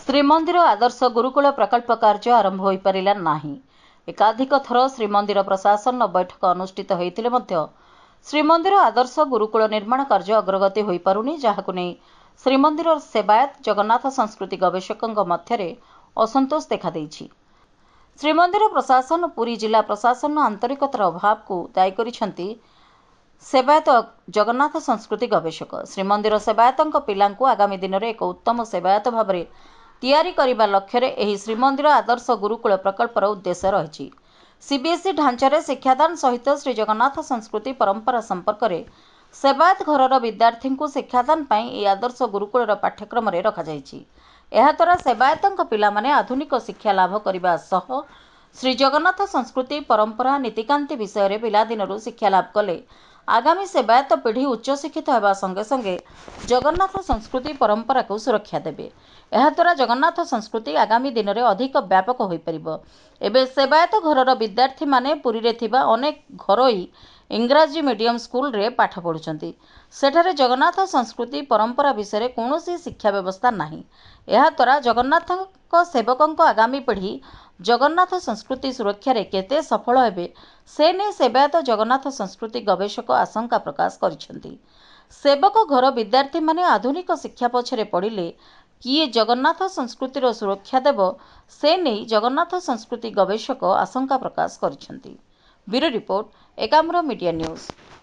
ଶ୍ରୀମନ୍ଦିର ଆଦର୍ଶ ଗୁରୁକୁଳ ପ୍ରକଳ୍ପ କାର୍ଯ୍ୟ ଆରମ୍ଭ ହୋଇପାରିଲା ନାହିଁ। ଏକାଧିକ ଥର ଶ୍ରୀମନ୍ଦିର ପ୍ରଶାସନ ବୈଠକ ଅନୁଷ୍ଠିତ ହୋଇଥିଲେ ମଧ୍ୟ ଶ୍ରୀମନ୍ଦିର ଆଦର୍ଶ ଗୁରୁକୁଳ ନିର୍ମାଣ କାର୍ଯ୍ୟ ଅଗ୍ରଗତି ହୋଇପାରୁନି, ଯାହାକୁ ନେଇ ଶ୍ରୀମନ୍ଦିର ସେବାୟତ ଜଗନ୍ନାଥ ସଂସ୍କୃତି ଗବେଷକଙ୍କ ମଧ୍ୟରେ ଅସନ୍ତୋଷ ଦେଖାଦେଇଛି। ଶ୍ରୀମନ୍ଦିର ପ୍ରଶାସନ ପୁରୀ ଜିଲ୍ଲା ପ୍ରଶାସନ ଆନ୍ତରିକତାର ଅଭାବକୁ ଦାୟୀ କରିଛନ୍ତି ସେବାୟତ ଜଗନ୍ନାଥ ସଂସ୍କୃତି ଗବେଷକ। ଶ୍ରୀମନ୍ଦିର ସେବାୟତଙ୍କ ପିଲାଙ୍କୁ ଆଗାମୀ ଦିନରେ ଏକ ଉତ୍ତମ ସେବାୟତ ଭାବରେ ତିଆରି କରିବା ଲକ୍ଷ୍ୟରେ ଏହି ଶ୍ରୀମନ୍ଦିର ଆଦର୍ଶ ଗୁରୁକୁଳ ପ୍ରକଳ୍ପର ଉଦ୍ଦେଶ୍ୟ ରହିଛି। ସିବିଏସ୍ଇ ଢାଞ୍ଚାରେ ଶିକ୍ଷାଦାନ ସହିତ ଶ୍ରୀଜଗନ୍ନାଥ ସଂସ୍କୃତି ପରମ୍ପରା ସମ୍ପର୍କରେ ସେବାୟତ ଘରର ବିଦ୍ୟାର୍ଥୀଙ୍କୁ ଶିକ୍ଷାଦାନ ପାଇଁ ଏହି ଆଦର୍ଶ ଗୁରୁକୁଳର ପାଠ୍ୟକ୍ରମରେ ରଖାଯାଇଛି। ଏହାଦ୍ୱାରା ସେବାୟତଙ୍କ ପିଲାମାନେ ଆଧୁନିକ ଶିକ୍ଷା ଲାଭ କରିବା ସହ ଶ୍ରୀଜଗନ୍ନାଥ ସଂସ୍କୃତି ପରମ୍ପରା ନୀତିକାନ୍ତି ବିଷୟରେ ପିଲାଦିନରୁ ଶିକ୍ଷା ଲାଭ କଲେ ଆଗାମୀ ସେବାୟତ ପିଢ଼ି ଉଚ୍ଚଶିକ୍ଷିତ ହେବା ସଙ୍ଗେ ସଙ୍ଗେ ଜଗନ୍ନାଥ ସଂସ୍କୃତି ପରମ୍ପରାକୁ ସୁରକ୍ଷା ଦେବେ। ଏହାଦ୍ୱାରା ଜଗନ୍ନାଥ ସଂସ୍କୃତି ଆଗାମୀ ଦିନରେ ଅଧିକ ବ୍ୟାପକ ହୋଇପାରିବ। ଏବେ ସେବାୟତ ଘରର ବିଦ୍ୟାର୍ଥୀମାନେ ପୁରୀରେ ଥିବା ଅନେକ ଘରୋଇ ଇଂରାଜୀ ମିଡିୟମ ସ୍କୁଲରେ ପାଠ ପଢୁଛନ୍ତି। ସେଠାରେ ଜଗନ୍ନାଥ ସଂସ୍କୃତି ପରମ୍ପରା ବିଷୟରେ କୌଣସି ଶିକ୍ଷା ବ୍ୟବସ୍ଥା ନାହିଁ। ଏହାଦ୍ୱାରା ଜଗନ୍ନାଥଙ୍କ ସେବକଙ୍କ ଆଗାମୀ ପିଢ଼ି ଜଗନ୍ନାଥ ସଂସ୍କୃତି ସୁରକ୍ଷାରେ କେତେ ସଫଳ ହେବେ, ସେ ନେଇ ସେବାୟତ ଜଗନ୍ନାଥ ସଂସ୍କୃତି ଗବେଷକ ଆଶଙ୍କା ପ୍ରକାଶ କରିଛନ୍ତି। ସେବକ ଘର ବିଦ୍ୟାର୍ଥୀମାନେ ଆଧୁନିକ ଶିକ୍ଷା ପଛରେ ପଡ଼ିଲେ କିଏ ଜଗନ୍ନାଥ ସଂସ୍କୃତିର ସୁରକ୍ଷା ଦେବ, ସେ ନେଇ ଜଗନ୍ନାଥ ସଂସ୍କୃତି ଗବେଷକ ଆଶଙ୍କା ପ୍ରକାଶ କରିଛନ୍ତି। Bureau report, Ekamra media news.